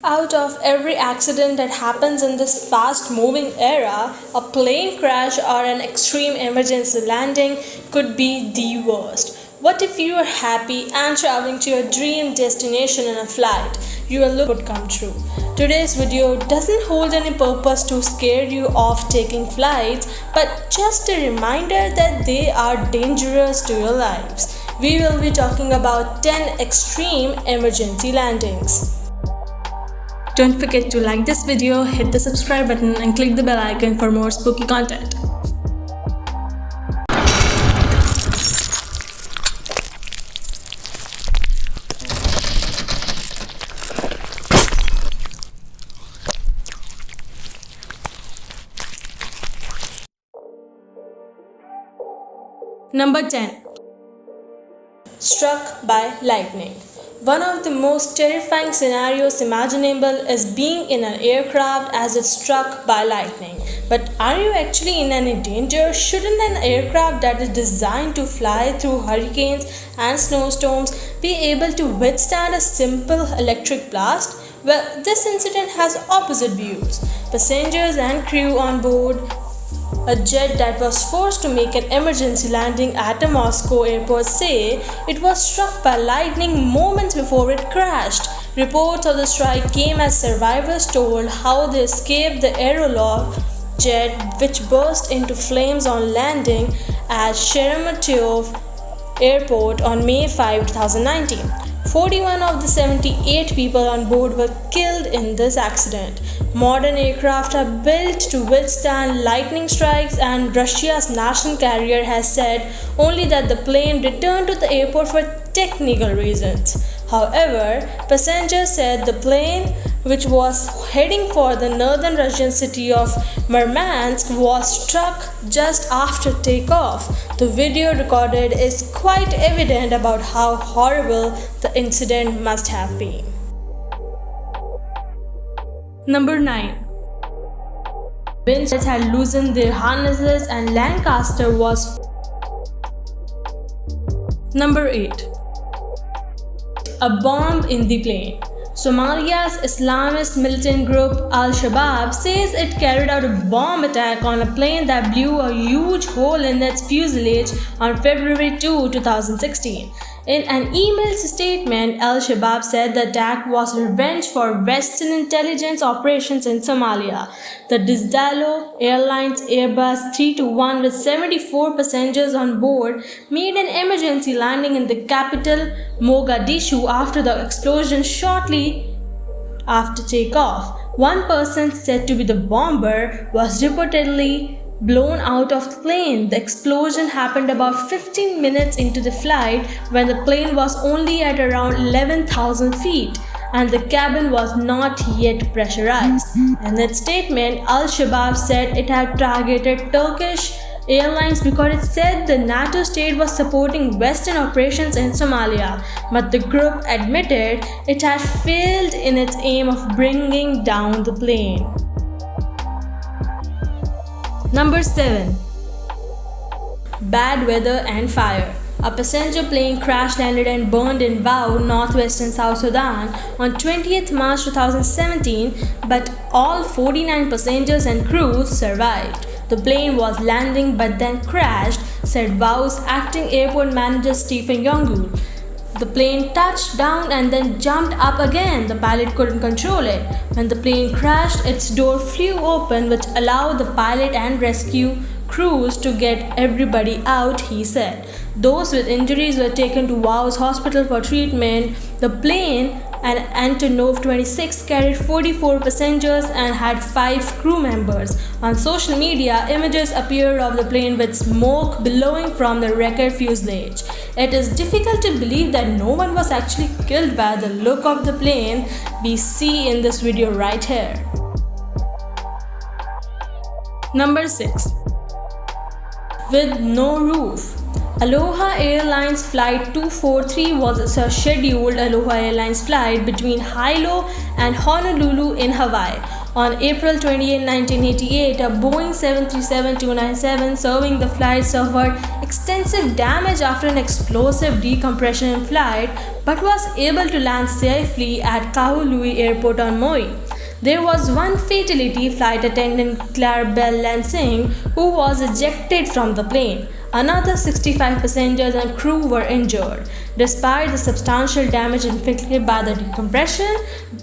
Out of every accident that happens in this fast moving era, a plane crash or an extreme emergency landing could be the worst. What if you are happy and traveling to your dream destination in a flight? Your look would come true. Today's video doesn't hold any purpose to scare you off taking flights, but just a reminder that they are dangerous to your lives. We will be talking about 10 extreme emergency landings. Don't forget to like this video, hit the subscribe button and click the bell icon for more spooky content. Number 10. Struck by lightning. One of the most terrifying scenarios imaginable is being in an aircraft as it's struck by lightning. But are you actually in any danger? Shouldn't an aircraft that is designed to fly through hurricanes and snowstorms be able to withstand a simple electric blast? Well, this incident has opposite views. Passengers and crew on board a jet that was forced to make an emergency landing at a Moscow airport say it was struck by lightning moments before it crashed. Reports of the strike came as survivors told how they escaped the Aerolov jet, which burst into flames on landing at Sheremetyevo Airport on May 5, 2019. 41 of the 78 people on board were killed in this accident. Modern aircraft are built to withstand lightning strikes, and Russia's national carrier has said only that the plane returned to the airport for technical reasons. However, passengers said the plane, which was heading for the northern Russian city of Murmansk, was struck just after takeoff. The video recorded is quite evident about how horrible the incident must have been. Number 9. Winds had loosened their harnesses and Lancaster was. Number 8. A bomb in the plane. Somalia's Islamist militant group Al-Shabaab says it carried out a bomb attack on a plane that blew a huge hole in its fuselage on February 2, 2016. In an emailed statement, Al-Shabaab said the attack was revenge for Western intelligence operations in Somalia. The Dizdalo Airlines Airbus 321 with 74 passengers on board made an emergency landing in the capital Mogadishu after the explosion shortly after takeoff. One person, said to be the bomber, was reportedly blown out of the plane. The explosion happened about 15 minutes into the flight when the plane was only at around 11,000 feet and the cabin was not yet pressurized. In its statement, Al-Shabaab said it had targeted Turkish Airlines because it said the NATO state was supporting Western operations in Somalia, but the group admitted it had failed in its aim of bringing down the plane. Number 7. Bad weather and fire. A passenger plane crash landed and burned in Wau, northwestern South Sudan on 20th March 2017, but all 49 passengers and crew survived. The plane was landing but then crashed, said Wau's acting airport manager Stephen Yongul. The plane touched down and then jumped up again. The pilot couldn't control it. When the plane crashed, its door flew open, which allowed the pilot and rescue crews to get everybody out, he said. Those with injuries were taken to Wau's hospital for treatment. The plane, an Antonov 26, carried 44 passengers and had 5 crew members. On social media, images appeared of the plane with smoke billowing from the wrecked fuselage. It is difficult to believe that no one was actually killed by the look of the plane we see in this video right here. Number 6. With no roof. Aloha Airlines Flight 243 was a scheduled Aloha Airlines flight between Hilo and Honolulu in Hawaii On April 28, 1988, a Boeing 737-297 serving the flight suffered extensive damage after an explosive decompression in flight but was able to land safely at Kahului Airport on Maui. There was one fatality, flight attendant Clarabelle Lansing, who was ejected from the plane. Another 65 passengers and crew were injured. Despite the substantial damage inflicted by the decompression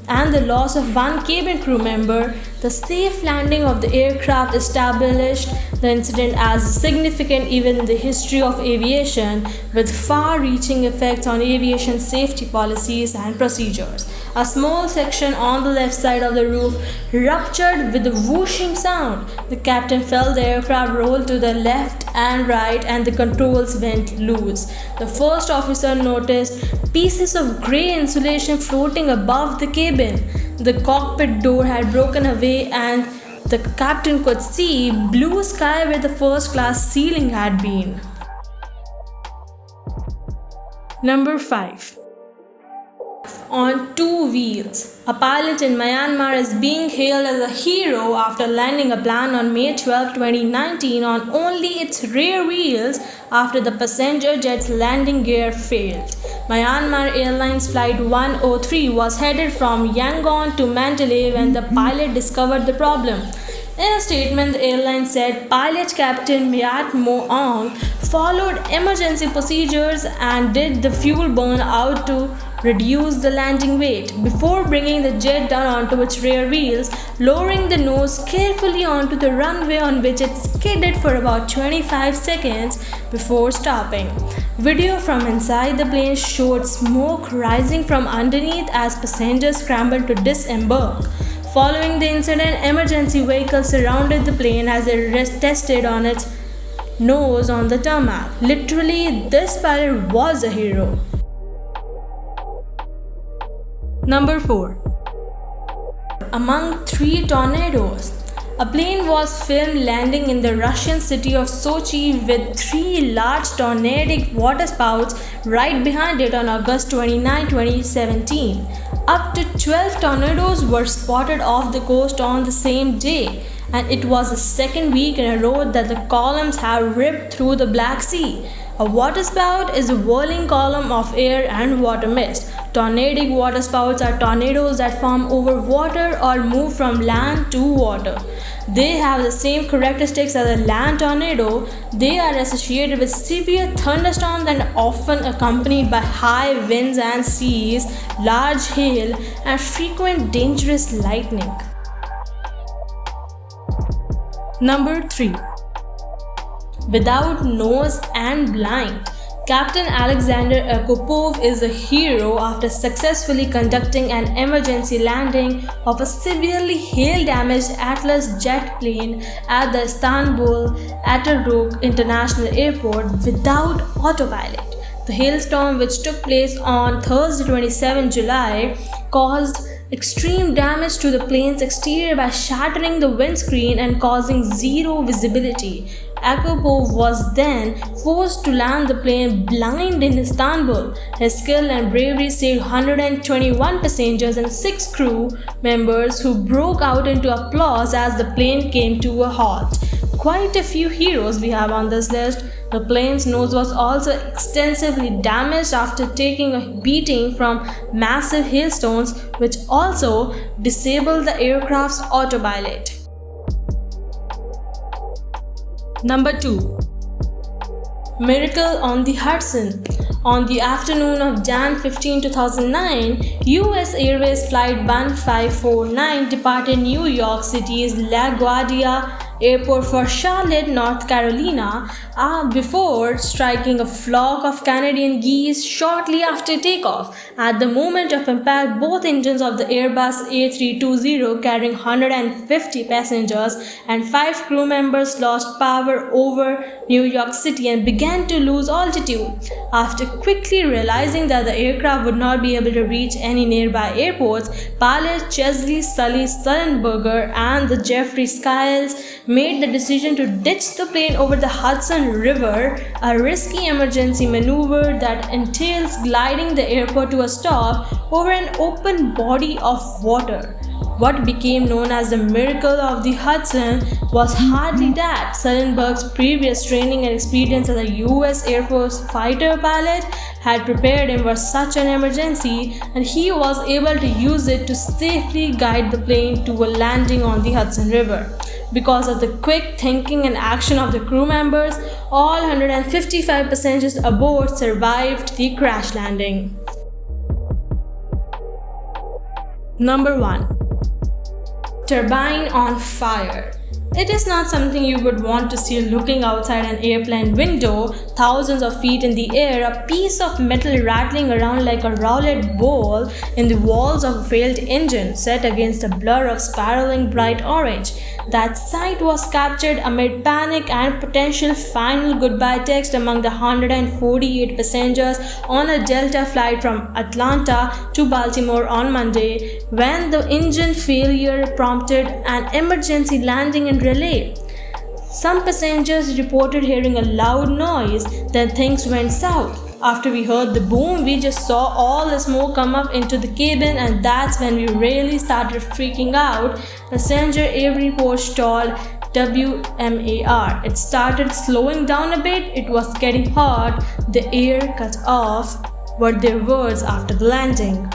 and the loss of one cabin crew member, the safe landing of the aircraft established the incident as a significant event in the history of aviation, with far-reaching effects on aviation safety policies and procedures. A small section on the left side of the roof ruptured with a whooshing sound. The captain felt the aircraft roll to the left and right, and the controls went loose. The first officer noticed pieces of grey insulation floating above the cabin. The cockpit door had broken away, and the captain could see blue sky where the first class ceiling had been. Number 5. On two wheels. A pilot in Myanmar is being hailed as a hero after landing a plane on May 12, 2019 on only its rear wheels after the passenger jet's landing gear failed. Myanmar Airlines Flight 103 was headed from Yangon to Mandalay when the pilot discovered the problem. In a statement, the airline said pilot Captain Myat Mo Aung followed emergency procedures and did the fuel burn out to reduce the landing weight before bringing the jet down onto its rear wheels, lowering the nose carefully onto the runway, on which it skidded for about 25 seconds before stopping. Video from inside the plane showed smoke rising from underneath as passengers scrambled to disembark. Following the incident, emergency vehicles surrounded the plane as it tested on its nose on the tarmac. Literally, this pilot was a hero. Number 4. Among three tornadoes. A plane was filmed landing in the Russian city of Sochi with three large tornadic waterspouts right behind it on August 29, 2017. Up to 12 tornadoes were spotted off the coast on the same day, and it was the second week in a row that the columns have ripped through the Black Sea. A waterspout is a whirling column of air and water mist. Tornadic waterspouts are tornadoes that form over water or move from land to water. They have the same characteristics as a land tornado. They are associated with severe thunderstorms and often accompanied by high winds and seas, large hail, and frequent dangerous lightning. Number 3. Without nose and blind. Captain Alexander Akopov is a hero after successfully conducting an emergency landing of a severely hail-damaged Atlas jet plane at the Istanbul Atatürk International Airport without autopilot. The hailstorm, which took place on Thursday 27 July, caused extreme damage to the plane's exterior by shattering the windscreen and causing zero visibility. Akopov was then forced to land the plane blind in Istanbul. His skill and bravery saved 121 passengers and 6 crew members, who broke out into applause as the plane came to a halt. Quite a few heroes we have on this list. The plane's nose was also extensively damaged after taking a beating from massive hailstones, which also disabled the aircraft's autopilot. Number 2. Miracle on the Hudson. On the afternoon of Jan 15, 2009, US Airways Flight 1549 departed New York City's LaGuardia Airport for Charlotte, North Carolina, before striking a flock of Canadian geese shortly after takeoff. At the moment of impact, both engines of the Airbus A320 carrying 150 passengers and 5 crew members lost power over New York City and began to lose altitude. After quickly realizing that the aircraft would not be able to reach any nearby airports, pilot Chesley Sully Sullenberger and the Jeffrey Skiles made the decision to ditch the plane over the Hudson River, a risky emergency maneuver that entails gliding the airport to a stop over an open body of water. What became known as the miracle of the Hudson was hardly that. Sullenberg's previous training and experience as a US Air Force fighter pilot had prepared him for such an emergency, and he was able to use it to safely guide the plane to a landing on the Hudson River. Because of the quick thinking and action of the crew members, all 155 passengers aboard survived the crash landing. Number 1. Turbine on fire. It is not something you would want to see looking outside an airplane window, thousands of feet in the air, a piece of metal rattling around like a roulette ball in the walls of a failed engine set against a blur of spiraling bright orange. That sight was captured amid panic and potential final goodbye text among the 148 passengers on a Delta flight from Atlanta to Baltimore on Monday, when the engine failure prompted an emergency landing in Raleigh. Some passengers reported hearing a loud noise, then things went south. After we heard the boom, we just saw all the smoke come up into the cabin, and that's when we really started freaking out, passenger Avery Porsche told WMAR. It started slowing down a bit, it was getting hot, the air cut off, were their words after the landing.